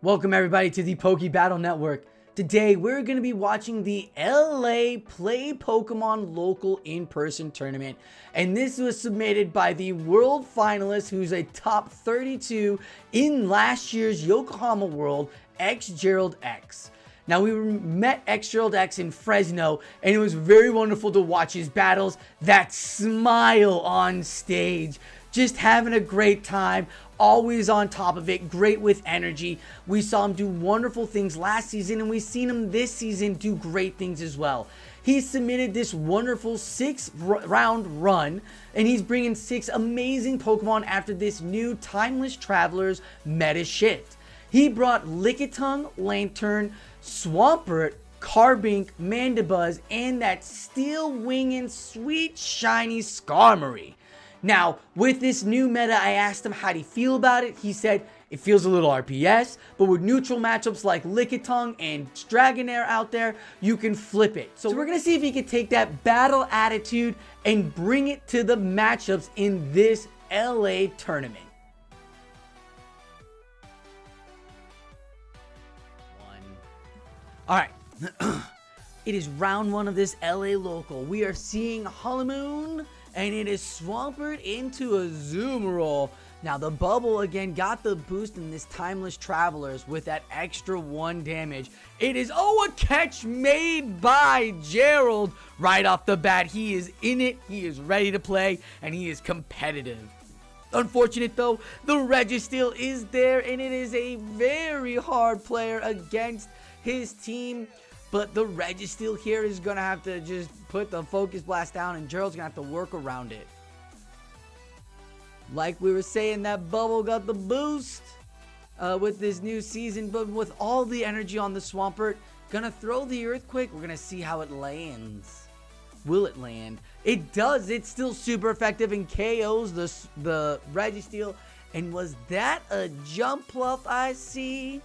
Welcome everybody to the Poke Battle Network. Today we're going to be watching the LA Play Pokemon Local in-person tournament, and this was submitted by the world finalist who's a top 32 in last year's Yokohama World, xJeraldx. Now we met xJeraldx in Fresno, and it was very wonderful to watch his battles. That smile on stage, just having a great time, always on top of it, great with energy. We saw him do wonderful things last season, and we've seen him this season do great things as well. He submitted this wonderful 6-round run, and he's bringing 6 amazing Pokemon after this new Timeless Travelers meta shift. He brought Lickitung, Lantern, Swampert, Carbink, Mandibuzz, and that steel winging sweet shiny Skarmory. Now, with this new meta, I asked him how do you feel about it. He said it feels a little RPS, but with neutral matchups like Lickitung and Dragonair out there, you can flip it. So we're going to see if he can take that battle attitude and bring it to the matchups in this LA tournament. Alright, it is round 1 of this LA local. We are seeing Holomoon, and it is Swampert into a Azumarill. Now the bubble again got the boost in this Timeless Travelers with that extra 1 damage. It is, a catch made by Jerald right off the bat. He is in it, he is ready to play, and he is competitive. Unfortunate though, the Registeel is there, and it is a very hard player against his team, but the Registeel here is gonna have to just put the Focus Blast down, and Jerald's gonna have to work around it. Like we were saying, that bubble got the boost with this new season, but with all the energy on the Swampert, gonna throw the Earthquake. We're gonna see how it lands. Will it land? It does. It's still super effective and KOs the Registeel. And was that a Jumpluff I see?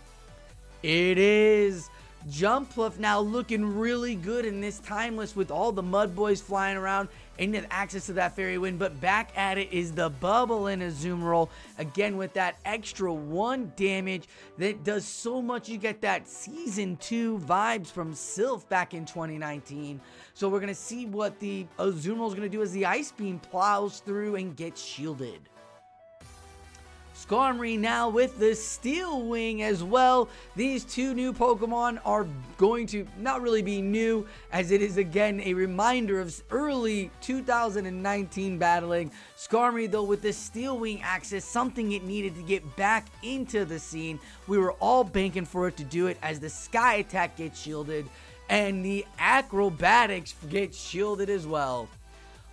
It is. Jumpluff now looking really good in this Timeless with all the Mud Boys flying around and the access to that Fairy Wind. But back at it is the Bubble in Azumarill. Again with that extra 1 damage that does so much. You get that Season 2 vibes from Sylph back in 2019. So we're going to see what the Azumarill is going to do as the Ice Beam plows through and gets shielded. Skarmory now with the Steel Wing as well. These 2 new Pokemon are going to not really be new, as it is again a reminder of early 2019 battling. Skarmory though with the Steel Wing access, something it needed to get back into the scene. We were all banking for it to do it as the Sky Attack gets shielded and the Acrobatics get shielded as well.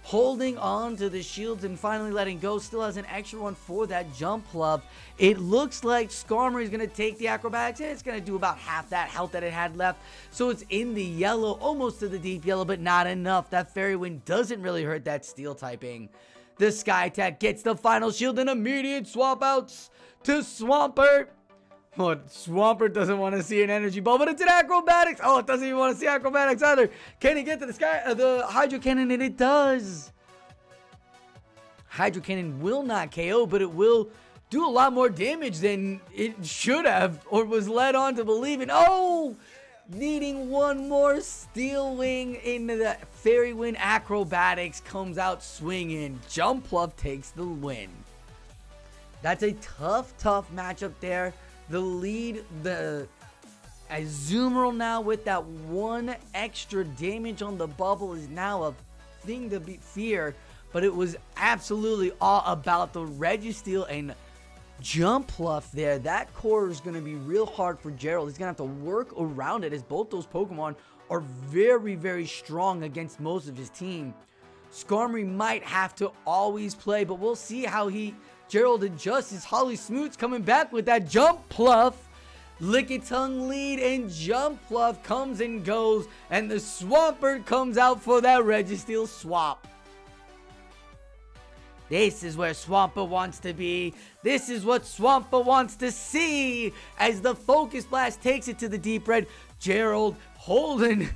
Holding on to the shields and finally letting go. Still has an extra 1 for that Jumpluff. It looks like Skarmory is going to take the Acrobatics, and it's going to do about half that health that it had left. So it's in the yellow, almost to the deep yellow, but not enough. That Fairy Wind doesn't really hurt that Steel typing. The Sky Attack gets the final shield and immediate swap outs to Swampert. But Swampert doesn't want to see an energy ball, but it's an Acrobatics. Oh, it doesn't even want to see Acrobatics either. Can he get to the Hydro Cannon? And it does. Hydro Cannon will not KO, but it will do a lot more damage than it should have or was led on to believe in. Oh, needing 1 more Steel Wing into the Fairy Wind. Acrobatics comes out swinging. Jumpluff takes the win. That's a tough matchup there. The lead, the Azumarill now with that 1 extra damage on the bubble is now a thing to fear. But it was absolutely all about the Registeel and Jumpluff there. That core is going to be real hard for Jerald. He's going to have to work around it as both those Pokemon are very, very strong against most of his team. Skarmory might have to always play, but we'll see how Jerald adjusts. His Holly Smoots coming back with that Jumpluff. Lickitung lead and Jumpluff comes and goes, and the Swampert comes out for that Registeel swap. This is where Swampert wants to be. This is what Swampert wants to see as the Focus Blast takes it to the deep red. Jerald holding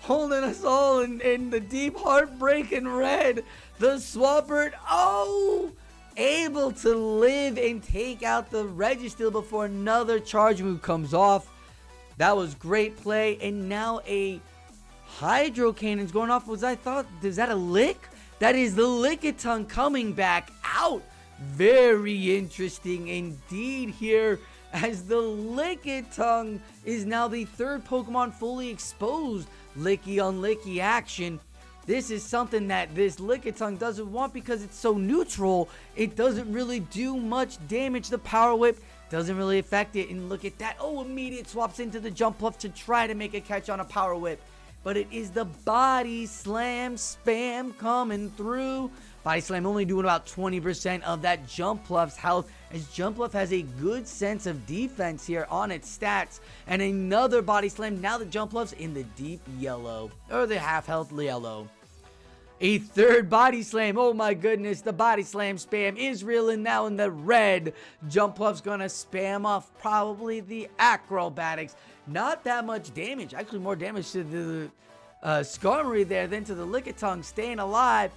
us all in the deep heartbreak in red. The Swampert, able to live and take out the Registeel before another charge move comes off. That was great play. And now a Hydro Cannon's going off. Is that a Lick? That is the Lickitung coming back out. Very interesting indeed here, as the Lickitung is now the third Pokemon fully exposed Licky on Licky action. This is something that this Lickitung doesn't want because it's so neutral. It doesn't really do much damage. The Power Whip doesn't really affect it. And look at that. Oh, immediate swaps into the Jump Bluff to try to make a catch on a Power Whip. But it is the Body Slam spam coming through. Body Slam only doing about 20% of that Jump Bluff's health, as Jump Bluff has a good sense of defense here on its stats. And another Body Slam. Now the Jump Bluff's in the deep yellow, or the half health yellow. A third Body Slam. Oh my goodness, the Body Slam spam is real, and now in the red. Jump Bluff's gonna spam off probably the Acrobatics. Not that much damage. Actually, more damage to the Skarmory there than to the Lickitung staying alive.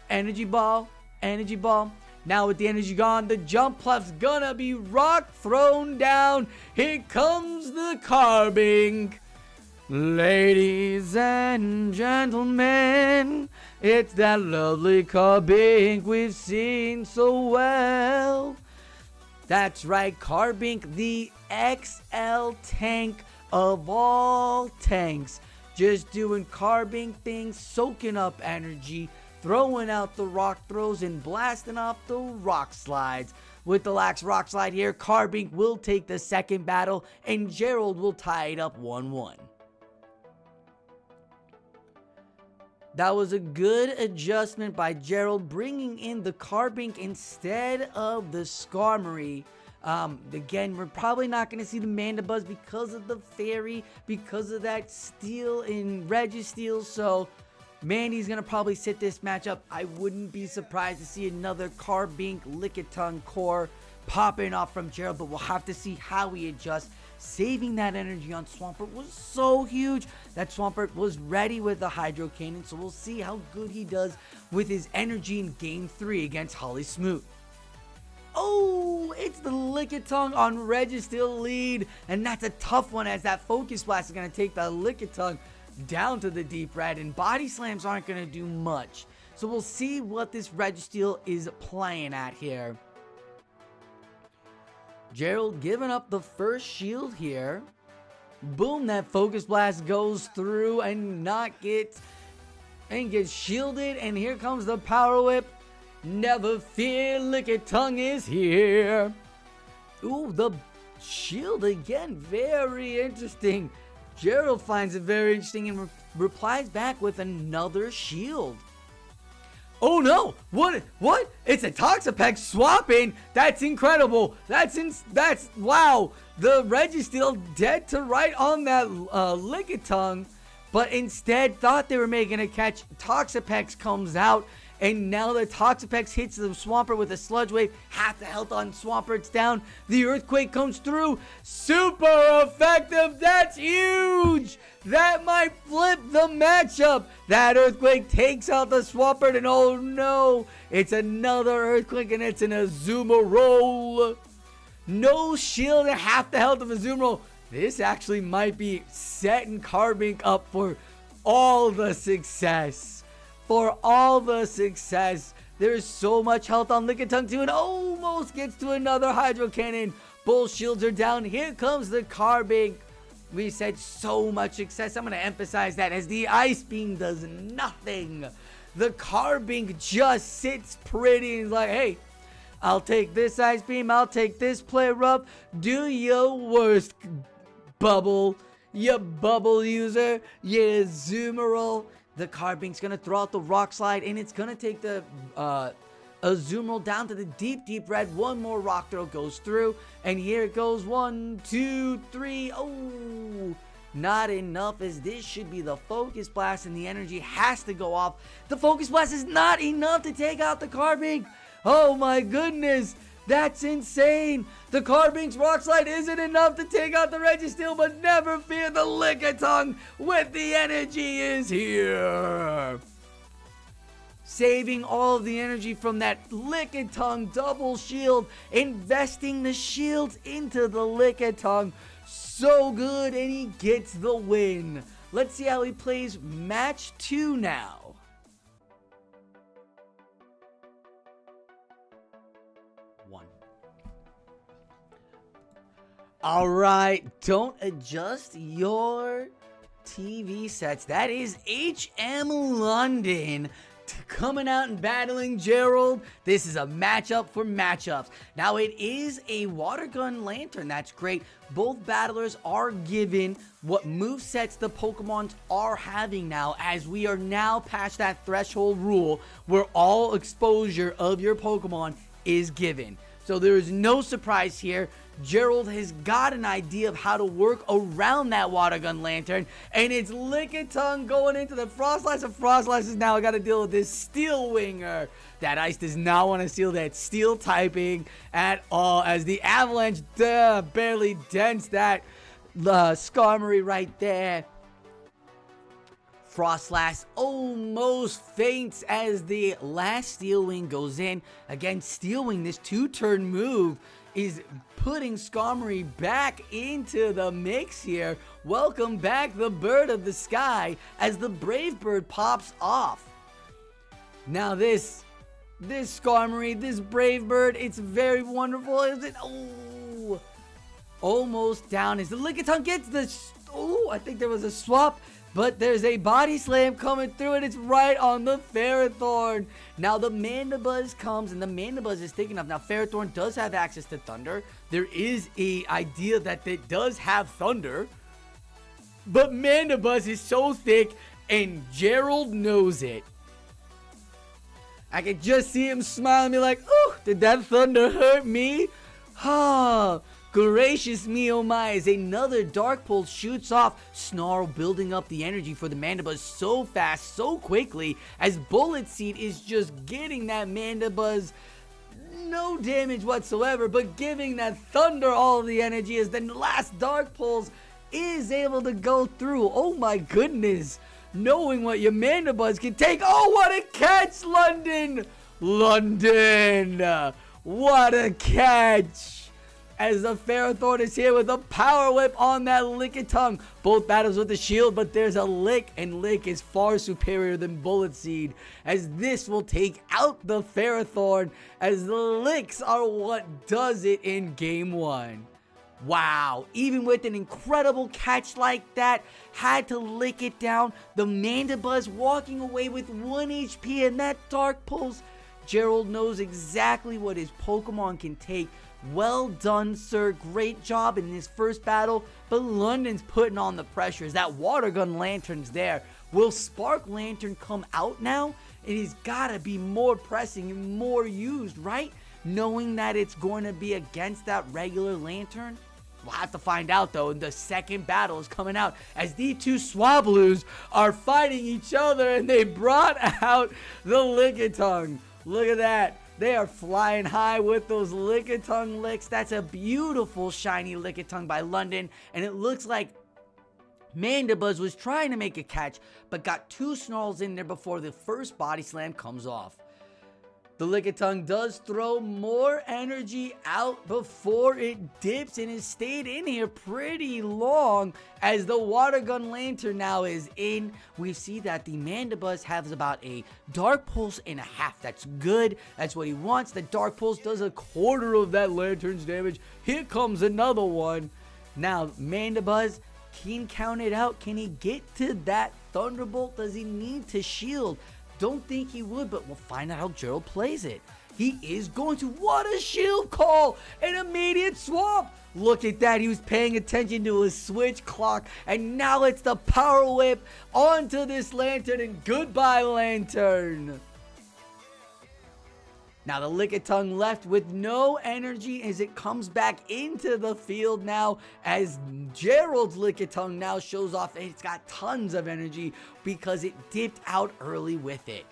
Energy ball, energy ball. Now with the energy gone, the Jump Bluff's gonna be rock thrown down. Here comes the Carbink. Ladies and gentlemen, it's that lovely Carbink we've seen so well. That's right, Carbink, the XL tank of all tanks. Just doing Carbink things, soaking up energy, throwing out the rock throws, and blasting off the rock slides. With the Lax Rock Slide here, Carbink will take the second battle, and Jerald will tie it up 1-1. That was a good adjustment by Jerald, bringing in the Carbink instead of the Skarmory. Again, we're probably not going to see the Mandibuzz because of the Fairy, because of that Steel in Registeel. So, Mandy's going to probably sit this matchup. I wouldn't be surprised to see another Carbink Lickitung core popping off from Jerald, but we'll have to see how he adjusts. Saving that energy on Swampert was so huge that Swampert was ready with the Hydro Cannon, so we'll see how good he does with his energy in Game 3 against Holly Smoot. Oh, it's the Lickitung on Registeel lead, and that's a tough one, as that Focus Blast is going to take the Lickitung down to the deep red, and Body Slams aren't going to do much. So we'll see what this Registeel is playing at here. Jerald giving up the first shield here. Boom, that Focus Blast goes through and gets shielded. And here comes the Power Whip. Never fear, Lickitung is here. Ooh, the shield again. Very interesting. Jerald finds it very interesting and replies back with another shield. Oh no! What? It's a Toxapex swapping. That's incredible. That's wow. The Registeel dead to right on that Lickitung, but instead thought they were making a catch. Toxapex comes out, and now the Toxapex hits the Swampert with a Sludge Wave. Half the health on Swampert's down. The Earthquake comes through. Super effective. That's huge. That might flip the matchup. That Earthquake takes out the Swampert, and oh no, it's another Earthquake, and it's an Azumarill. No shield and half the health of Azumarill. This actually might be setting Carbink up for all the success. There's so much health on Lickitung too, and almost gets to another Hydro Cannon. Both shields are down. Here comes the Carbink. We said so much success. I'm going to emphasize that, as the Ice Beam does nothing. The Carbink just sits pretty and is like, hey, I'll take this Ice Beam. I'll take this Play Rough. Do your worst, Bubble. You Bubble user. You Azumarill. The Carbink's going to throw out the Rock Slide, and it's going to take the Azumarill down to the deep red. One more Rock Throw goes through, and here it goes. 1, 2, 3. Oh, not enough, as this should be the Focus Blast, and the energy has to go off. The Focus Blast is not enough to take out the Carbink. Oh my goodness, that's insane. The Carbink's Rock Slide isn't enough to take out the Registeel, but never fear, the Lickitung with the energy is here. saving all of the energy from that Lickitung double shield, investing the shields into the Lickitung. So good, and he gets the win. Let's see how he plays match 2 now. Alright, don't adjust your TV sets. That is HM London coming out and battling Jerald. This is a matchup for matchups. Now, it is a water gun lantern. That's great. Both battlers are given what movesets the Pokemons are having now, as we are now past that threshold rule where all exposure of your Pokemon is given. So there is no surprise here. Jerald has got an idea of how to work around that water gun lantern, and it's Lickitung going into the Frostlass, and Frostlass has now got to deal with this Steel Winger. That Ice does not want to steal that Steel typing at all, as the Avalanche barely dents that Skarmory right there. Frostlass almost faints as the last Steel Wing goes in. Again, Steel Wing, this 2-turn move, is putting Skarmory back into the mix here. Welcome back, the bird of the sky, as the Brave Bird pops off. Now this Skarmory, this Brave Bird, it's very wonderful, is it? Oh, almost down as the Lickitung gets the... Oh, I think there was a swap. But there's a body slam coming through, and it's right on the Ferrothorn. Now the Mandibuzz comes, and the Mandibuzz is thick enough. Now Ferrothorn does have access to Thunder. There is a idea that it does have Thunder. But Mandibuzz is so thick, and Jerald knows it. I can just see him smile and be like, "Ooh, did that Thunder hurt me?" Ha! Gracious me, oh my, as another Dark Pulse shoots off. Snarl building up the energy for the Mandibuzz so fast, so quickly, as Bullet Seed is just getting that Mandibuzz no damage whatsoever, but giving that Thunder all of the energy, as the last Dark Pulse is able to go through. Oh my goodness, knowing what your Mandibuzz can take. Oh, what a catch, London! London! What a catch! As the Ferrothorn is here with a Power Whip on that Lickitung. Both battles with the shield, but there's a Lick, and Lick is far superior than Bullet Seed, as this will take out the Ferrothorn, as the Licks are what does it in Game 1. Wow, even with an incredible catch like that, had to lick it down. The Mandibuzz walking away with 1 HP, and that Dark Pulse. Jerald knows exactly what his Pokemon can take. Well done, sir. Great job in this first battle, but London's putting on the pressure as that water gun lantern's there. Will Spark Lantern come out now? It has got to be more pressing and more used, right? Knowing that it's going to be against that regular lantern? We'll have to find out, though. The second battle is coming out as these two Swablues are fighting each other, and they brought out the Lickitung. Look at that. They are flying high with those Lickitung licks. That's a beautiful shiny Lickitung by London. And it looks like Mandibuzz was trying to make a catch, but got 2 snarls in there before the first body slam comes off. The Lickitung does throw more energy out before it dips, and has stayed in here pretty long as the water gun lantern now is in. We see that the Mandibuzz has about a Dark Pulse and a half. That's good. That's what he wants. The Dark Pulse does a quarter of that lantern's damage. Here comes another one. Now Mandibuzz can count it out. Can he get to that Thunderbolt? Does he need to shield? Don't think he would, but we'll find out how Jerald plays it. He is going to. What a shield call! An immediate swap! Look at that. He was paying attention to his switch clock, and now it's the Power Whip onto this lantern, and goodbye, lantern. Now the Lickitung left with no energy as it comes back into the field now, as Jerald's Lickitung now shows off that it's got tons of energy because it dipped out early with it.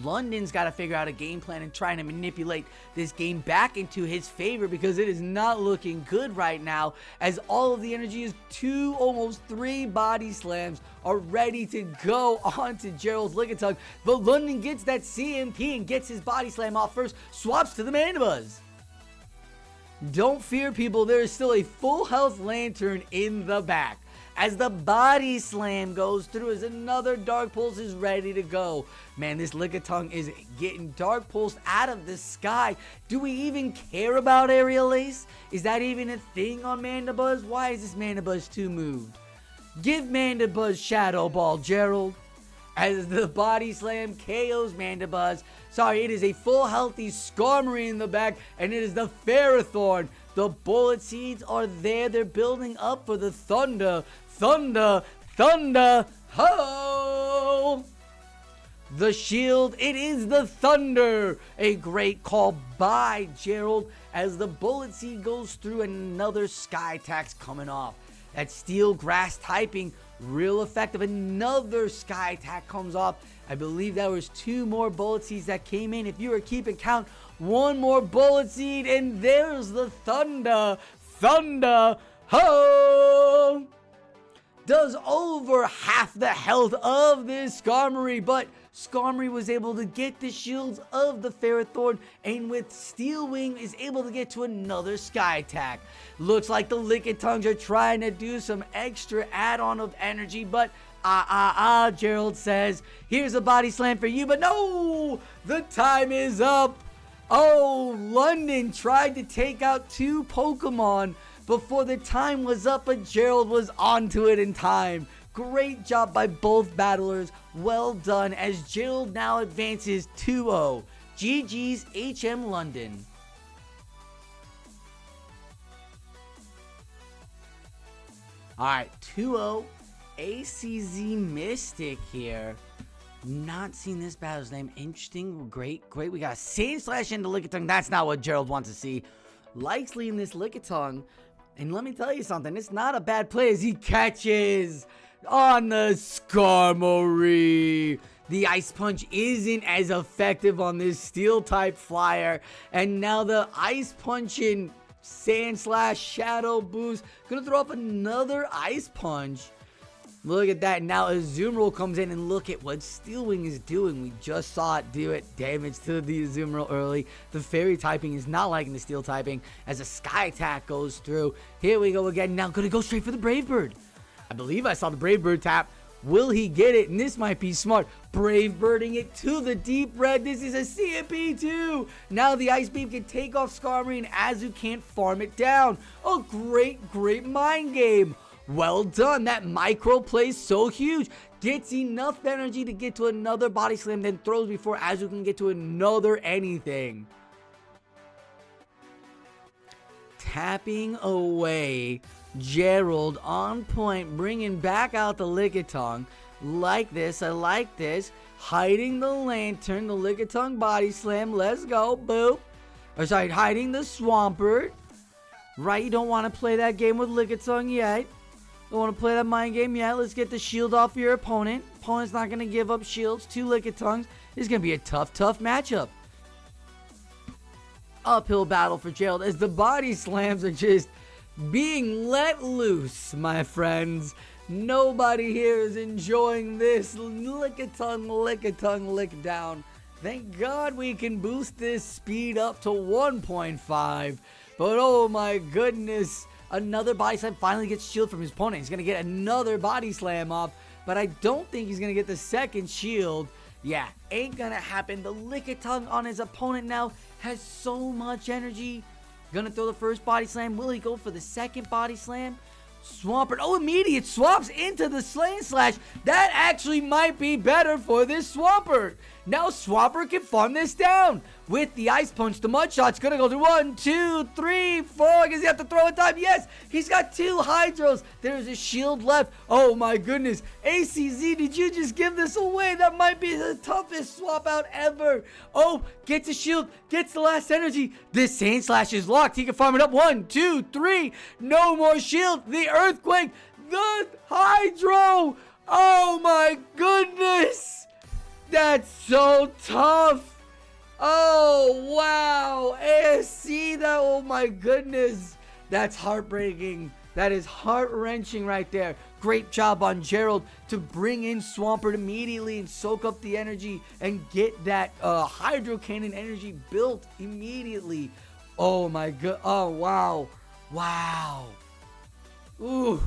London's got to figure out a game plan and trying to manipulate this game back into his favor, because it is not looking good right now, as all of the energy is 2, almost 3 body slams are ready to go onto Jerald's Lickitung. But London gets that CMP and gets his body slam off first, swaps to the Mandibuzz. Don't fear, people, there is still a full health Lantern in the back. As the body slam goes through, as another Dark Pulse is ready to go. Man, this Lickitung is getting Dark Pulse out of the sky. Do we even care about Aerial Ace? Is that even a thing on Mandibuzz? Why is this Mandibuzz 2 moved? Give Mandibuzz Shadow Ball, Jerald. As the body slam KOs Mandibuzz. Sorry, it is a full healthy Skarmory in the back, and it is the Ferrothorn. The bullet seeds are there. They're building up for the Thunder. Thunder, Thunder, ho! The shield, it is the Thunder. A great call by Jerald as the bullet seed goes through, and another Sky Attack's coming off. That Steel Grass typing, real effective. Another Sky Attack comes off. I believe that was 2 more bullet seeds that came in. If you were keeping count, 1 more bullet seed, and there's the Thunder. Thunder, ho! Does over half the health of this Skarmory, but Skarmory was able to get the shields of the Ferrothorn, and with Steel Wing is able to get to another Sky Attack. Looks like the Lickitungs are trying to do some extra add-on of energy, but Jerald says, here's a body slam for you, but no, the time is up. Oh, London tried to take out 2 Pokemon before the time was up, but Jerald was onto it in time. Great job by both battlers. Well done, as Jerald now advances 2-0. GG's HM London. Alright, 2-0. ACZ Mystic here. Not seen this battle's name. Interesting. Great. We got a Sand Slash into Lickitung. That's not what Jerald wants to see. Likes leading this Lickitung. And let me tell you something. It's not a bad play as he catches on the Skarmory. The Ice Punch isn't as effective on this Steel type flyer. And now the Ice Punch in Sand Slash Shadow Boost. Gonna throw up another Ice Punch. Look at that. Now Azumarill comes in, and look at what Steel Wing is doing. We just saw it do it. Damage to the Azumarill early. The Fairy typing is not liking the Steel typing as a Sky Attack goes through. Here we go again. Now gonna go straight for the Brave Bird. I believe I saw the Brave Bird tap. Will he get it? And this might be smart. Brave Birding it to the Deep Red. This is a CMP too. Now the Ice Beam can take off Skarmory, and Azu can't farm it down. A great mind game. Well done. That micro play is so huge. Gets enough energy to get to another body slam, then throws before Azu can get to another anything. Tapping away. Jerald on point, bringing back out the Lickitung. Like this. I like this. Hiding the Lantern, the Lickitung body slam. Let's go. Boop. Or sorry, hiding the Swampert. Right, you don't want to play that game with Lickitung yet. Don't want to play that mind game yet. Let's get the shield off your opponent. Opponent's not going to give up shields. 2 Lickitungs. This is going to be a tough matchup. Uphill battle for Jerald as the body slams are just being let loose, my friends. Nobody here is enjoying this. Lickitung, lick down. Thank God we can boost this speed up to 1.5. But oh my goodness. Another body slam finally gets shield from his opponent. He's going to get another body slam off, but I don't think he's going to get the second shield. Yeah, ain't going to happen. The Lickitung on his opponent now has so much energy. Going to throw the first body slam. Will he go for the second body slam? Swampert. Oh, immediate swaps into the Sand Slash. That actually might be better for this Swampert. Now Swampert can farm this down. With the Ice Punch, the Mud Shot's gonna go through 1, 2, 3, 4. Does he have to throw in time? Yes, he's got 2 Hydros. There's a shield left. Oh my goodness. ACZ, did you just give this away? That might be the toughest swap out ever. Oh, gets a shield, gets the last energy. This Sand Slash is locked. He can farm it up. 1, 2, 3. No more shield. The Earthquake. The Hydro. Oh my goodness. That's so tough. Oh, wow. ASC, that, oh my goodness. That's heartbreaking. That is heart-wrenching right there. Great job on Jerald to bring in Swampert immediately and soak up the energy and get that Hydro Cannon energy built immediately. Oh my god. Oh, wow. Wow. Ooh.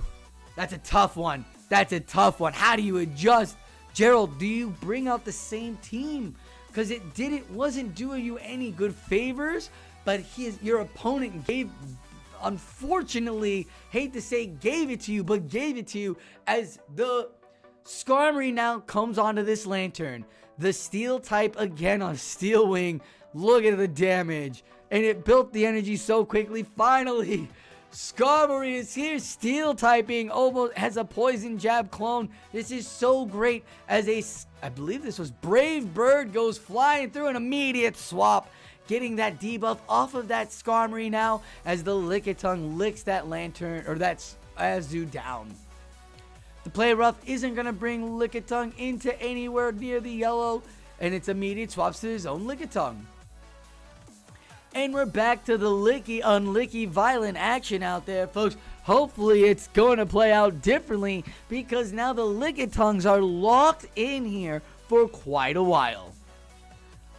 That's a tough one. That's a tough one. How do you adjust? Jerald, do you bring out the same team? Because it wasn't doing you any good favors, but your opponent unfortunately, hate to say gave it to you, but gave it to you as the Skarmory now comes onto this Lantern. The steel type again on Steel Wing. Look at the damage. And it built the energy so quickly. Finally, Skarmory is here. Steel typing almost has a poison jab clone. This is so great as I believe this was Brave Bird goes flying through an immediate swap. Getting that debuff off of that Skarmory now as the Lickitung licks that Lantern or that Azu down. The play rough isn't going to bring Lickitung into anywhere near the yellow, and it's immediate swaps to his own Lickitung. And we're back to the Licky Unlicky violent action out there, folks. Hopefully it's going to play out differently because now the Lickitungs are locked in here for quite a while.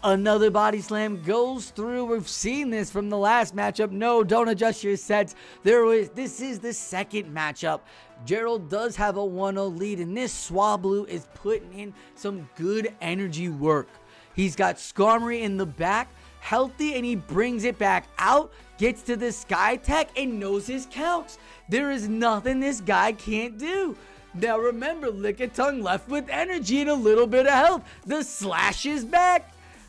Another body slam goes through. We've seen this from the last matchup. No, don't adjust your sets. This is the second matchup. Jerald does have a 1-0 lead, and this Swablu is putting in some good energy work. He's got Skarmory in the back, healthy, and he brings it back out, gets to the Sky Tech, and knows his counts. There is nothing this guy can't do. Now remember, Lickitung left with energy and a little bit of health. The slash is back.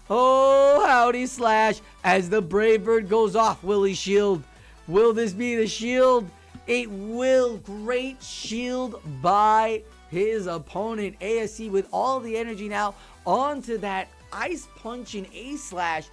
Oh, howdy slash as the Brave Bird goes off. Will he shield? Will this be the shield? It will. Great shield by his opponent. ASC with all the energy now onto that Ice Punch and A-Slash.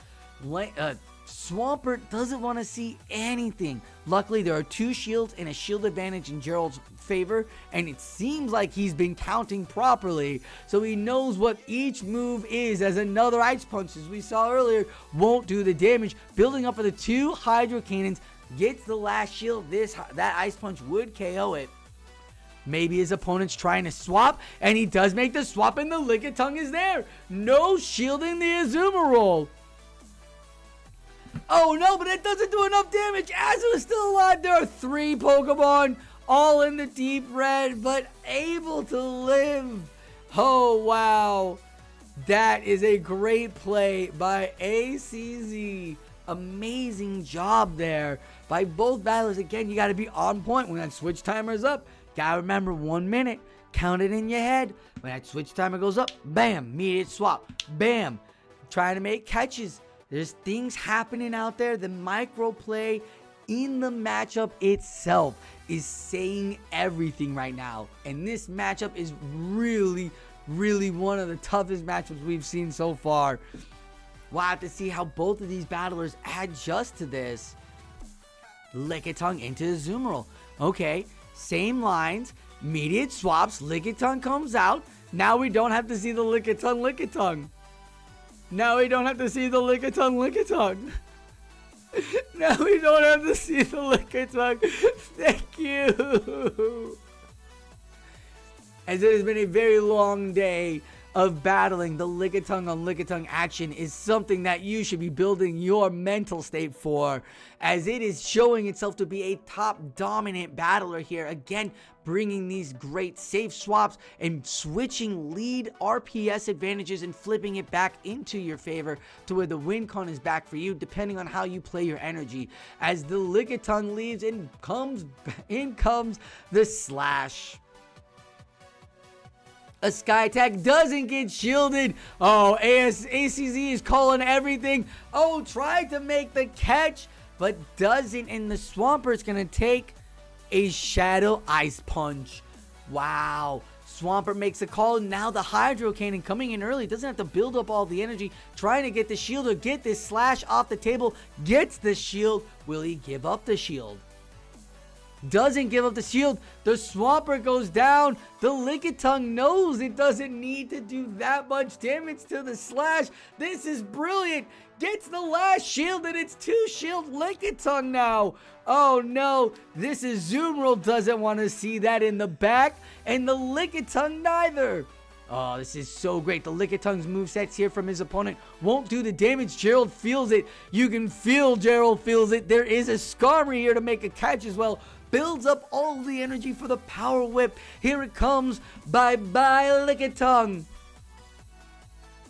Swampert doesn't want to see anything. Luckily, there are 2 shields and a shield advantage in Jerald's favor, and it seems like he's been counting properly, so he knows what each move is, as another Ice Punch, as we saw earlier, won't do the damage. Building up for the 2 Hydro Cannons, gets the last shield. That Ice Punch would KO it. Maybe his opponent's trying to swap, and he does make the swap, and the Lickitung is there. No shielding the Azumarill. Oh no, but it doesn't do enough damage. Azu is still alive. There are 3 Pokemon, all in the deep red, but able to live. Oh wow. That is a great play by ACZ. Amazing job there by both battlers. Again, you got to be on point when that switch timer is up. Got to remember 1 minute. Count it in your head. When that switch timer goes up, bam, immediate swap. Bam. Trying to make catches. There's things happening out there. The micro play in the matchup itself is saying everything right now. And this matchup is really, really one of the toughest matchups we've seen so far. We'll have to see how both of these battlers adjust to this. Lickitung into Azumarill. Okay, same lines. Immediate swaps. Lickitung comes out. Now we don't have to see the Lickitung. Now we don't have to see the Lickitung. Now we don't have to see the Lickitung. Thank you. As it has been a very long day of battling, the Lickitung on Lickitung action is something that you should be building your mental state for, as it is showing itself to be a top dominant battler here. Again, bringing these great safe swaps and switching lead RPS advantages and flipping it back into your favor to where the win con is back for you, depending on how you play your energy. As the Lickitung leaves, in comes the slash. A Sky Attack doesn't get shielded. Oh, ACZ is calling everything. Oh, tried to make the catch, but doesn't. And the Swampert's going to take a Shadow Ice Punch. Wow. Swampert makes a call. Now the Hydro Cannon coming in early. Doesn't have to build up all the energy. Trying to get the shield or get this slash off the table. Gets the shield. Will he give up the shield? doesn't give up the shield. The Swampert goes down. The Lickitung knows it doesn't need to do that much damage to the slash. This is brilliant. Gets the last shield, and it's 2-shield Lickitung now. Oh no, this is Jerald doesn't want to see that in the back, and the Lickitung neither. Oh, this is so great. The Lickitung's movesets here from his opponent won't do the damage. Jerald feels it. You can feel Jerald feels it. There is a Skarmory here to make a catch as well. Builds up all the energy for the power whip. Here it comes. Bye-bye, Lickitung.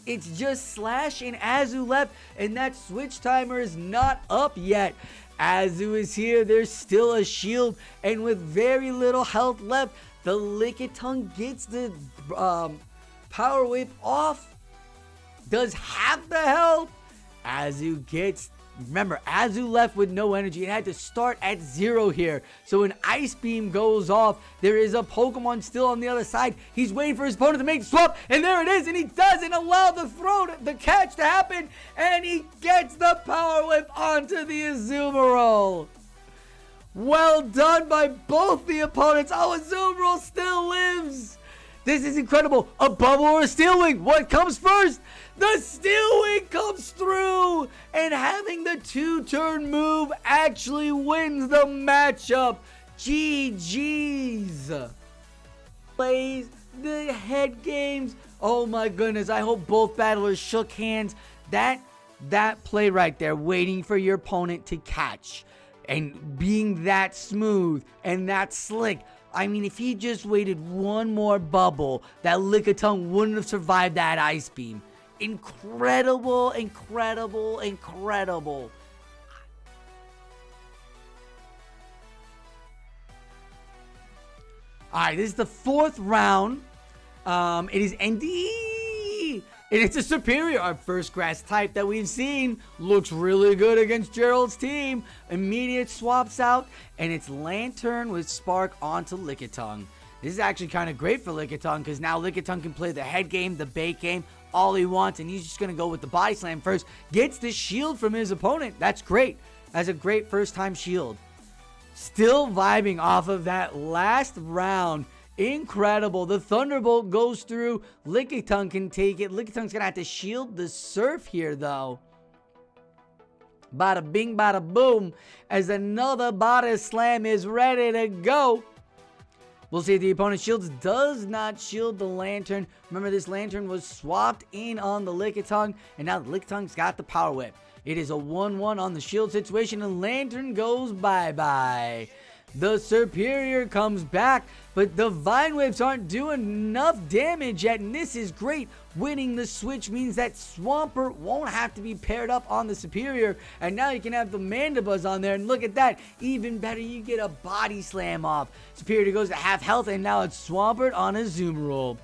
It's just Slash and Azu left, and that switch timer is not up yet. Azu is here. There's still a shield, and with very little health left, the Lickitung gets the power whip off. Does half the health. Azu gets... Remember, Azu left with no energy. It had to start at 0 here. So an Ice Beam goes off. There is a Pokemon still on the other side. He's waiting for his opponent to make the swap. And there it is. And he doesn't allow the catch to happen. And he gets the Power Whip onto the Azumarill. Well done by both the opponents. Oh, Azumarill still lives. This is incredible. A bubble or a Steel Wing? What comes first? The Steel Wing comes through, and having the 2-turn move actually wins the matchup. GG's. Plays the head games. Oh my goodness, I hope both battlers shook hands. That play right there, waiting for your opponent to catch, and being that smooth and that slick. I mean, if he just waited one more bubble, that Lickitung wouldn't have survived that Ice Beam. Incredible, incredible, incredible. Alright, this is the 4th round. It is ND. And it's a superior, our first grass type that we've seen. Looks really good against Jerald's team. Immediate swaps out, and it's Lantern with Spark onto Lickitung. This is actually kind of great for Lickitung, because now Lickitung can play the head game, the bait game, all he wants, and he's just going to go with the body slam first. Gets the shield from his opponent. That's great. That's a great first-time shield. Still vibing off of that last round. Incredible. The Thunderbolt goes through. Lickitung can take it. Lickitung's going to have to shield the Surf here, though. Bada bing, bada boom. As another body slam is ready to go. We'll see if the opponent shields. Does not shield the Lantern. Remember, this Lantern was swapped in on the Lickitung, and now the Lickitung's got the Power Whip. It is a 1-1 on the shield situation, and Lantern goes bye-bye. The Superior comes back, but the Vine Whips aren't doing enough damage yet, and this is great. Winning the switch means that Swampert won't have to be paired up on the Superior, and now you can have the Mandibuzz on there, and look at that. Even better, you get a Body Slam off. Superior goes to half health, and now it's Swampert on a Azumarill.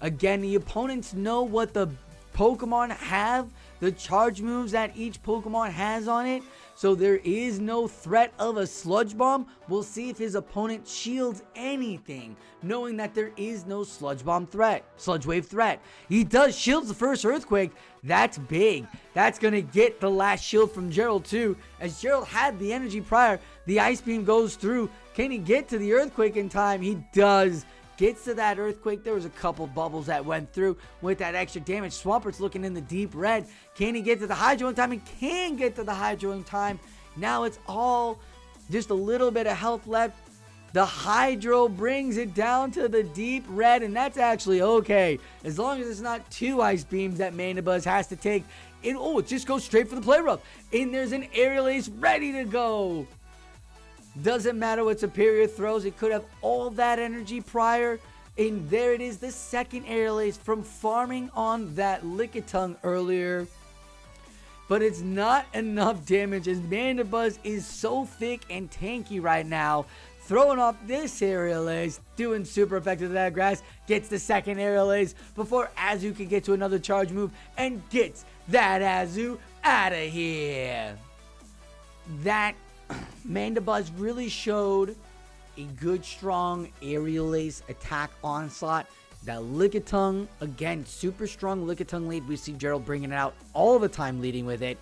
Again, the opponents know what the Pokemon have, the charge moves that each Pokemon has on it, so there is no threat of a Sludge Bomb. We'll see if his opponent shields anything, knowing that there is no Sludge Bomb threat, Sludge Wave threat. He does shields the first Earthquake. That's big. That's going to get the last shield from Jerald too, as Jerald had the energy prior. The Ice Beam goes through. Can he get to the Earthquake in time? He does. Gets to that Earthquake. There was a couple bubbles that went through with that extra damage. Swampert's looking in the deep red. Can he get to the Hydro in time? He can get to the Hydro in time. Now it's all just a little bit of health left. The Hydro brings it down to the deep red, and that's actually okay. As long as it's not 2 Ice Beams that Mandibuzz has to take. It just goes straight for the Play Rough. And there's an Aerial Ace ready to go. Doesn't matter what Superior throws. It could have all that energy prior. And there it is, the second Aerial Ace from farming on that Lickitung earlier. But it's not enough damage, as Mandibuzz is so thick and tanky right now. Throwing off this Aerial Ace, doing super effective to that grass. Gets the second Aerial Ace before Azu can get to another charge move. And gets that Azu out of here. That Mandibuzz really showed a good, strong Aerial Ace attack onslaught. That Lickitung, again, super strong Lickitung lead. We see Jerald bringing it out all the time, leading with it.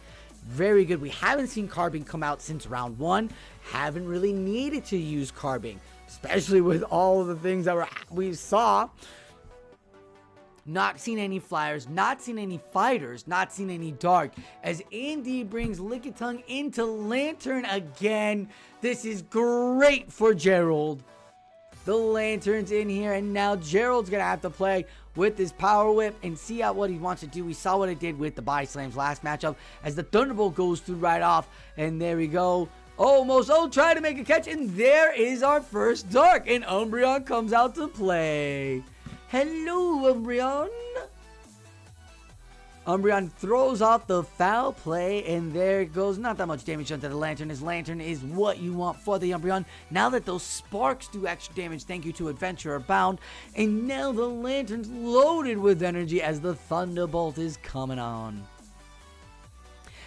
Very good. We haven't seen carbing come out since round 1. Haven't really needed to use carbing, especially with all of the things that we saw. Not seen any flyers, not seen any fighters, not seen any dark. As Andy brings Lickitung into Lantern again. This is great for Jerald. The Lantern's in here, and now Jerald's going to have to play with his Power Whip and see out what he wants to do. We saw what it did with the Body Slams last matchup as the Thunderbolt goes through right off, and there we go. Almost, try to make a catch, and there is our first Dark, and Umbreon comes out to play. Hello, Umbreon. Umbreon throws off the foul play, and there it goes. Not that much damage done to the Lantern. His Lantern is what you want for the Umbreon. Now that those sparks do extra damage, thank you to Adventurer Bound. And now the Lantern's loaded with energy as the Thunderbolt is coming on.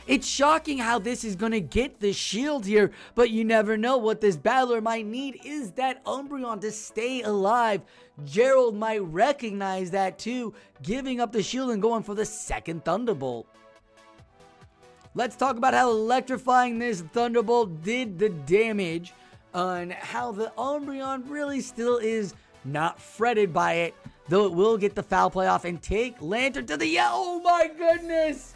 It's shocking how this is going to get the shield here, but you never know what this battler might need is that Umbreon to stay alive. Jerald might recognize that too, giving up the shield and going for the second Thunderbolt. Let's talk about how electrifying this Thunderbolt did the damage and how the Umbreon really still is not fretted by it, though it will get the foul play off and take Lantern to the oh my goodness!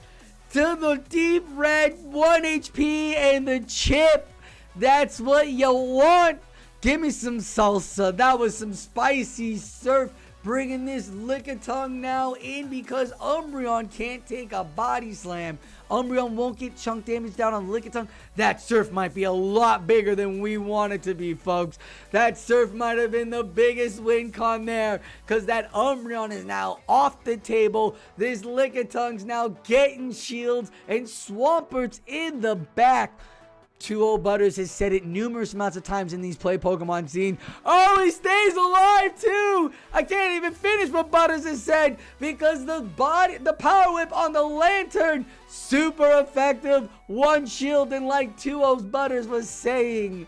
To the deep red, 1 HP and the chip. That's what you want. Give me some salsa. That was some spicy surf. Bringing this Lickitung now in because Umbreon can't take a body slam. Umbreon won't get chunk damage down on Lickitung. That surf might be a lot bigger than we want it to be, folks. That surf might have been the biggest win con there because that Umbreon is now off the table. This Lickitung's now getting shields and Swampert's in the back. 2-0 Butters has said it numerous amounts of times in these play Pokemon scene. Oh, he stays alive too! I can't even finish what Butters has said because the Power Whip on the Lantern, super effective. 1 shield and like 2-0's Butters was saying.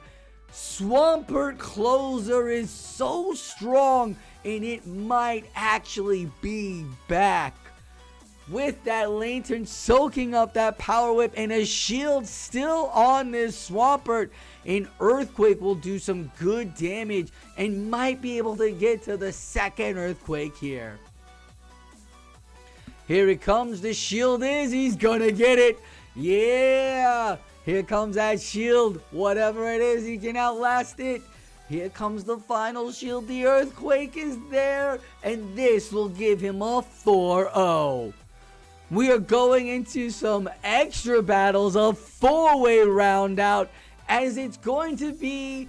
Swampert Closer is so strong and it might actually be back. With that Lantern soaking up that Power Whip and a shield still on this Swampert, an Earthquake will do some good damage and might be able to get to the second Earthquake here. Here it comes, the shield he's gonna get it. Yeah, here comes that shield. Whatever it is, he can outlast it. Here comes the final shield, the Earthquake is there, and this will give him a 4-0. We are going into some extra battles, a 4-way round out, as it's going to be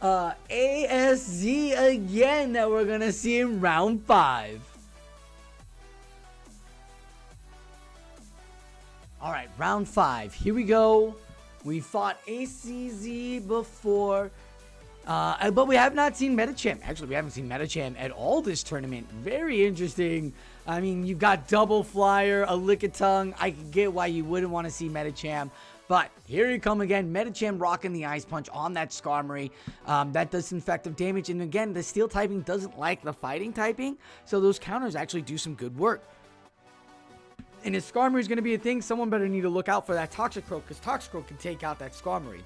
ASZ again that we're going to see in round 5. Alright, round 5. Here we go. We fought ACZ before, but we have not seen Medicham. Actually, we haven't seen Medicham at all this tournament. Very interesting. I mean, you've got Double Flyer, a Lickitung. I can get why you wouldn't want to see Medicham. But here you come again. Medicham rocking the Ice Punch on that Skarmory. That does some effective damage. And again, the Steel typing doesn't like the Fighting typing. So those counters actually do some good work. And if Skarmory is going to be a thing, someone better need to look out for that Toxicroak, because Toxicroak can take out that Skarmory.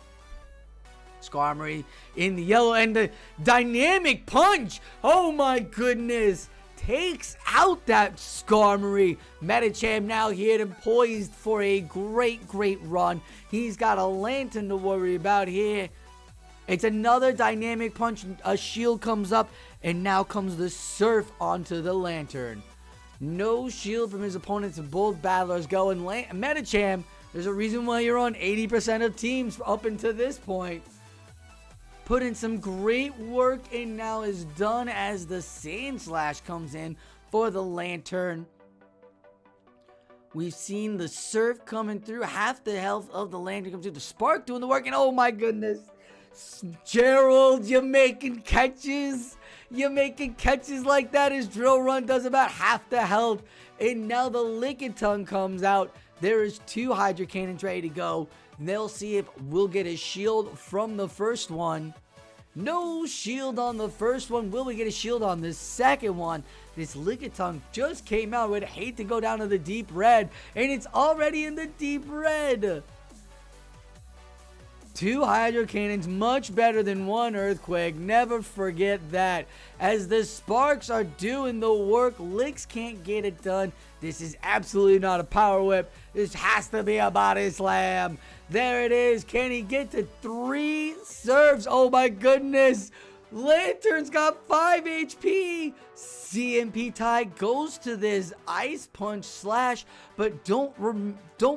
Skarmory in the yellow, and the Dynamic Punch, oh my goodness, takes out that Skarmory. Medicham now here and poised for a great run. He's got a Lantern to worry about here. It's another Dynamic Punch, a shield comes up, and now comes the Surf onto the Lantern. No shield from his opponents, both battlers go, and Medicham, there's a reason why you're on 80% of teams up until this point. Put in some great work and now is done as the Sand Slash comes in for the Lantern. We've seen the Surf coming through. Half the health of the Lantern comes through. The Spark doing the work, and oh my goodness. Jerald, you're making catches. You're making catches like that. His Drill Run does about half the health. And now the Lickitung comes out. There is 2 Hydro Cannons ready to go. They'll see if we'll get a shield from the first one. No shield on the first one. Will we get a shield on the second one? This Lickitung just came out. Would hate to go down to the deep red, and it's already in the deep red. 2 Hydro Cannons, much better than 1 Earthquake. Never forget that. As the Sparks are doing the work, Licks can't get it done. This is absolutely not a Power Whip. This has to be a Body Slam. There it is. Can he get to 3 serves? Oh my goodness. Lantern's got 5 HP. CMP tie goes to this Ice Punch Slash, but don't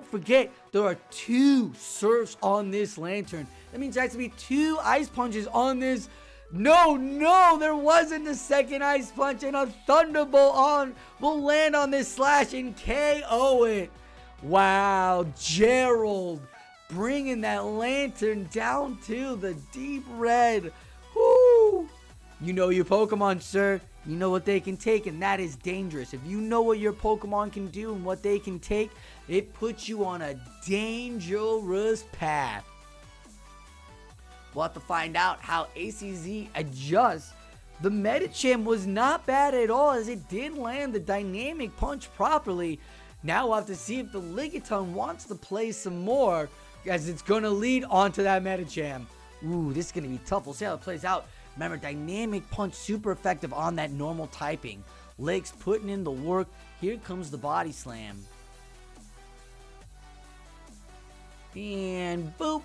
forget there are 2 serves on this Lantern. That means there has to be 2 Ice Punches on this. No, there wasn't a second Ice Punch, and a Thunderbolt will land on this Slash and KO it. Wow, Jerald bringing that Lantern down to the deep red. Woo! You know your Pokemon, sir. You know what they can take, and that is dangerous. If you know what your Pokemon can do and what they can take, it puts you on a dangerous path. We'll have to find out how ACZ adjusts. The Medicham was not bad at all, as it did land the Dynamic Punch properly. Now we'll have to see if the Lickitung wants to play some more, as it's going to lead onto that Medicham. Ooh, this is going to be tough. We'll see how it plays out. Remember, Dynamic Punch, super effective on that normal typing. Licks putting in the work. Here comes the Body Slam. And boop.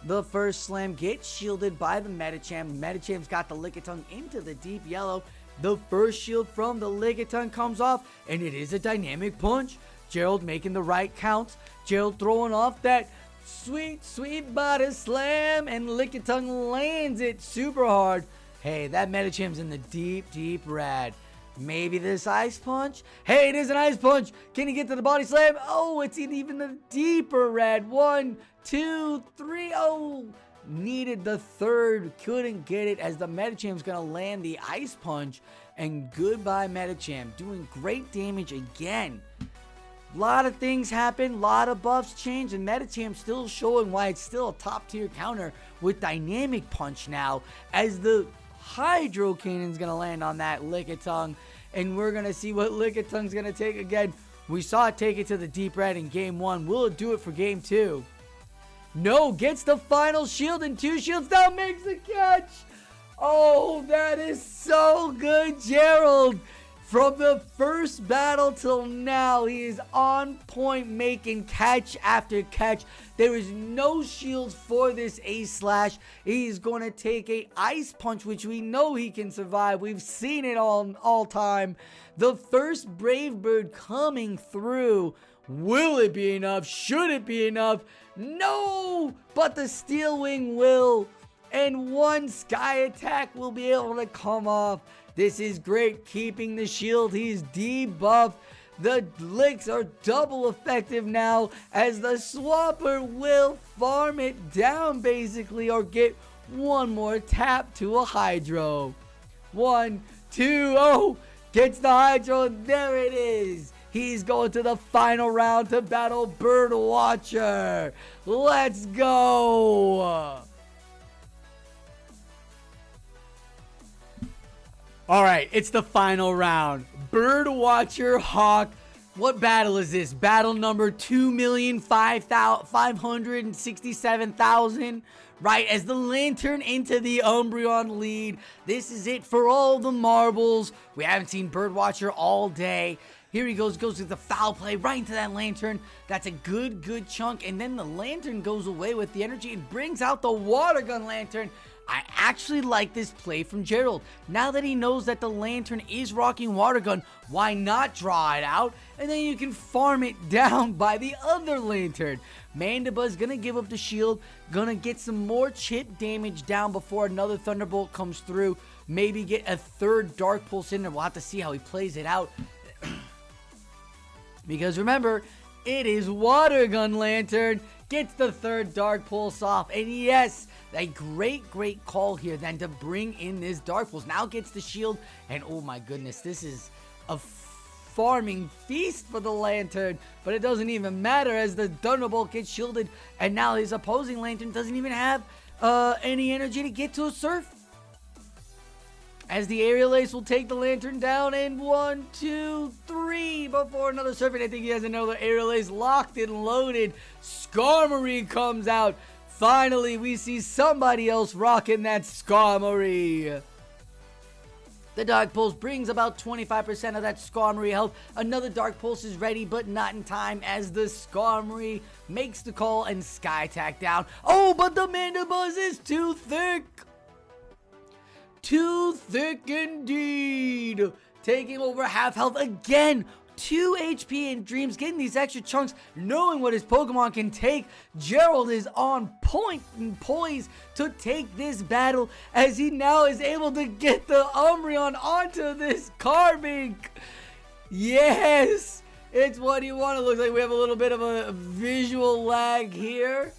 The first slam gets shielded by the Medicham. Medicham's got the Lickitung into the deep yellow. The first shield from the Lickitung comes off, and it is a Dynamic Punch. Jerald making the right counts. Jerald throwing off that sweet Body Slam, and Lickitung lands it super hard. Hey, that Medicham's in the deep red. Maybe this Ice Punch? Hey, it is an Ice Punch. Can he get to the Body Slam? Oh, it's in even the deeper red. 1, 2, 3. Oh, needed the third. Couldn't get it, as the Medicham's going to land the Ice Punch. And goodbye, Medicham. Doing great damage again. A lot of things happen. A lot of buffs change. And Medicham still showing why it's still a top tier counter with Dynamic Punch now, as the Hydro Cannon's going to land on that Lickitung, and we're going to see what Lickitung's going to take again. We saw it take it to the deep red in game 1. Will it do it for game 2? No, gets the final shield, and 2 shields down, makes the catch. Oh, that is so good, Jerald. From the first battle till now, he is on point, making catch after catch. There is no shields for this Ace Slash. He's going to take a Ice Punch, which we know he can survive. We've seen it all time. The first Brave Bird coming through. Will it be enough? Should it be enough? No! But the Steel Wing will. And 1 Sky Attack will be able to come off. This is great, keeping the shield. He's debuffed. The Licks are double effective now, as the Swampert will farm it down basically, or get 1 more tap to a Hydro. 1, 2, oh, gets the Hydro, and there it is. He's going to the final round to battle Birdwatcher. Let's go. Alright, it's the final round. Birdwatcher Hawk. What battle is this? Battle number 2,567,000. Right, as the Lantern into the Umbreon lead. This is it for all the marbles. We haven't seen Birdwatcher all day. Here he goes with the foul play right into that Lantern. That's a good chunk. And then the Lantern goes away with the energy and brings out the Water Gun Lantern. I actually like this play from Jerald. Now that he knows that the Lantern is rocking Water Gun, why not draw it out? And then you can farm it down by the other Lantern. Mandibu's gonna give up the shield, gonna get some more chip damage down before another Thunderbolt comes through. Maybe get a third Dark Pulse in there. We'll have to see how he plays it out. Because remember, it is Water Gun Lantern. Gets the third Dark Pulse off. And yes, a great call here then to bring in this Dark Pulse. Now gets the shield. And oh my goodness, this is a farming feast for the Lantern. But it doesn't even matter, as the Thunderbolt gets shielded. And now his opposing Lantern doesn't even have any energy to get to a Surf. As the aerial ace will take the lantern down, and 1, 2, 3 before another serpent. I think he has another aerial ace locked and loaded. Skarmory comes out. Finally, we see somebody else rocking that Skarmory. The Dark Pulse brings about 25% of that Skarmory health. Another Dark Pulse is ready, but not in time as the Skarmory makes the call and Sky Attack down. Oh, but the Mandibuzz is too thick. Too thick indeed. Taking over half health again. 2 HP in Dreams, getting these extra chunks, knowing what his Pokemon can take. Jerald is on point and poised to take this battle as he now is able to get the Umbreon onto this Carbink. Yes, it's what you want. It looks like we have a little bit of a visual lag here.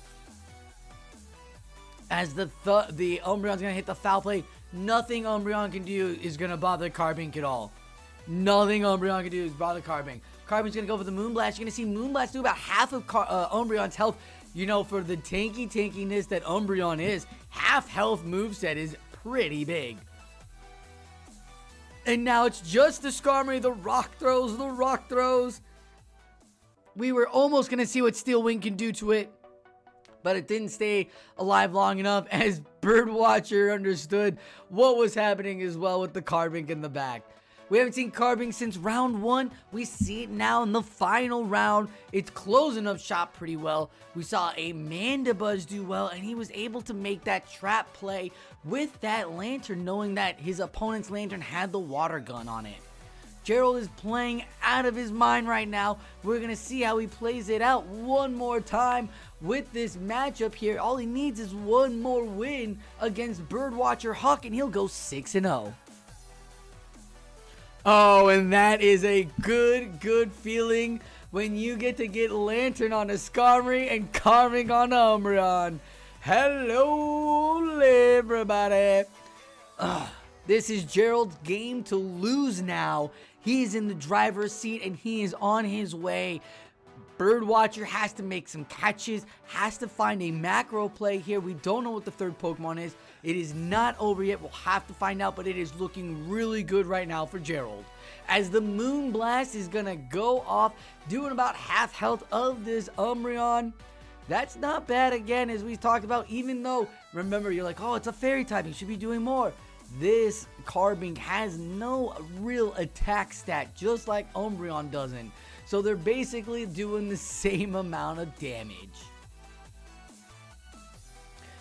As the Umbreon's going to hit the foul play, nothing Umbreon can do is going to bother Carbink at all. Nothing Umbreon can do is bother Carbink. Carbink's going to go for the Moonblast. You're going to see Moonblast do about half of Umbreon's health. You know, for the tankiness that Umbreon is, half health moveset is pretty big. And now it's just the Skarmory, the rock throws. We were almost going to see what Steel Wing can do to it, but it didn't stay alive long enough as Birdwatcher understood what was happening as well with the Carbink in the back. We haven't seen Carbink since round 1. We see it now in the final round. It's closing up shop pretty well. We saw a Mandibuzz do well, and he was able to make that trap play with that lantern, knowing that his opponent's lantern had the water gun on it. Jerald is playing out of his mind right now. We're going to see how he plays it out one more time with this matchup here. All he needs is one more win against Birdwatcher Hawk, and he'll go 6-0. Oh, and that is a good feeling when you get to get Lantern on a Skarmory and Carbink on Umbreon. Hello, everybody. This is Jerald's game to lose now. He's in the driver's seat and he is on his way. Birdwatcher has to make some catches, has to find a macro play here. We don't know what the third Pokemon is. It is not over yet. We'll have to find out, but it is looking really good right now for Jerald. As the Moonblast is going to go off, doing about half health of this Umbreon. That's not bad again, as we talked about, even though, remember, you're like, oh, it's a fairy type, you should be doing more. This Carbink has no real attack stat, just like Umbreon doesn't. So they're basically doing the same amount of damage.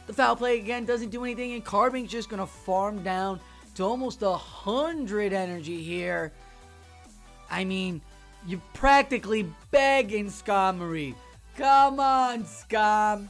The foul play again doesn't do anything, and Carbink's just going to farm down to almost 100 energy here. I mean, you're practically begging Skarmory. Come on, Skam.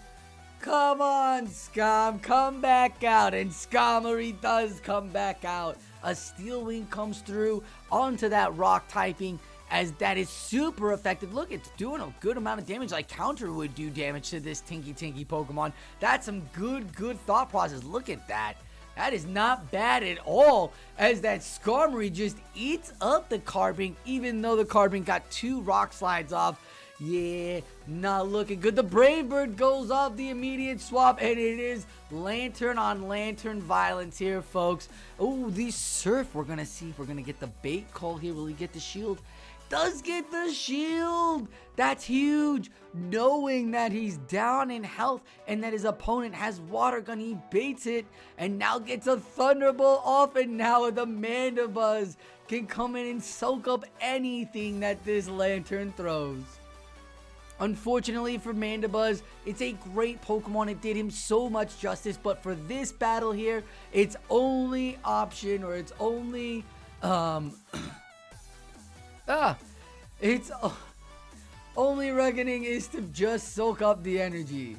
Come on, Skam. Come back out. And Skarmory does come back out. A Steel Wing comes through onto that rock typing, as that is super effective. Look, it's doing a good amount of damage, like Counter would do damage to this Tinky Pokemon. That's some good thought process. Look at that. That is not bad at all, as that Skarmory just eats up the Carbink, even though the Carbink got 2 rock slides off. Yeah, not looking good. The Brave Bird goes off the immediate swap, and it is Lantern on Lantern violence here, folks. Oh, the Surf. We're going to see if we're going to get the bait call here. Will he get the shield? Does get the shield. That's huge. Knowing that he's down in health and that his opponent has water gun, he baits it and now gets a Thunderbolt off, and now the Mandibuzz can come in and soak up anything that this Lantern throws. Unfortunately for Mandibuzz, it's a great Pokemon. It did him so much justice, but for this battle here, its only option, or its only its only reckoning is to just soak up the energy.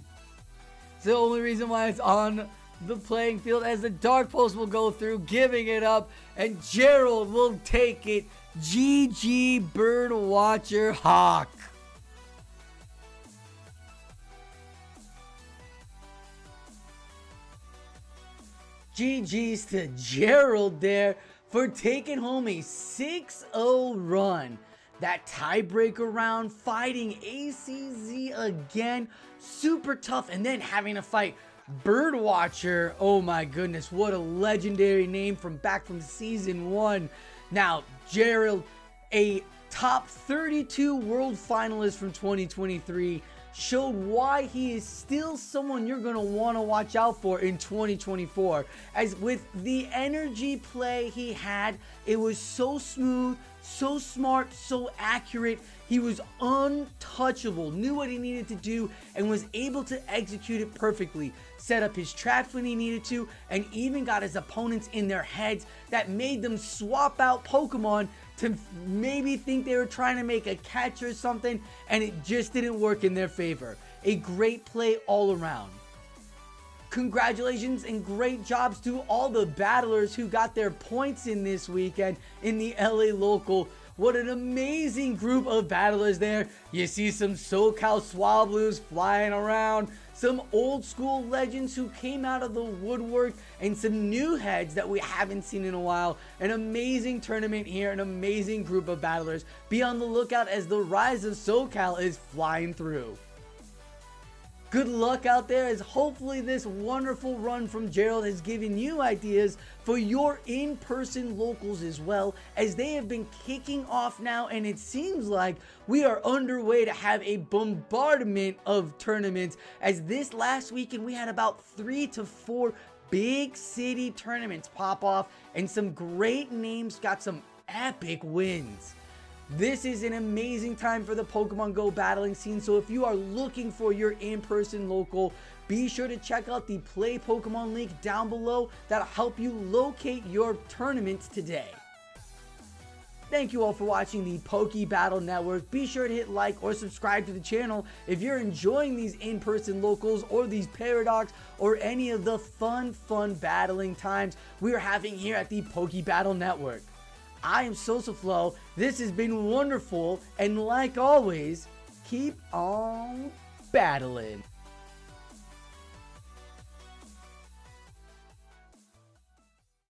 It's the only reason why it's on the playing field, as the Dark Pulse will go through, giving it up, and Jerald will take it. GG Birdwatcher Hawk. GG's to Jerald there for taking home a 6-0 run. That tiebreaker round, fighting ACZ again, super tough, and then having to fight Birdwatcher. Oh my goodness, what a legendary name from season 1. Now, Jerald, a top 32 world finalist from 2023, showed why he is still someone you're going to want to watch out for in 2024. As with the energy play he had, it was so smooth, so smart, so accurate. He was untouchable, knew what he needed to do, and was able to execute it perfectly. Set up his traps when he needed to, and even got his opponents in their heads that made them swap out Pokemon to maybe think they were trying to make a catch or something, and it just didn't work in their favor. A great play all around. Congratulations and great jobs to all the battlers who got their points in this weekend in the LA local. What an amazing group of battlers there. You see some SoCal Swablues flying around, some old school legends who came out of the woodwork, and some new heads that we haven't seen in a while. An amazing tournament here, an amazing group of battlers. Be on the lookout as the rise of SoCal is flying through. Good luck out there, as hopefully this wonderful run from Jerald has given you ideas for your in-person locals as well, as they have been kicking off now, and it seems like we are underway to have a bombardment of tournaments, as this last weekend we had about 3 to 4 big city tournaments pop off, and some great names got some epic wins. This is an amazing time for the Pokemon Go battling scene, so if you are looking for your in-person local, be sure to check out the Play Pokemon link down below. That'll help you locate your tournaments today. Thank you all for watching the Poke Battle Network. Be sure to hit like or subscribe to the channel if you're enjoying these in-person locals or these Paradox or any of the fun battling times we are having here at the Poke Battle Network. I am SosaFlow, this has been wonderful, and like always, keep on battling.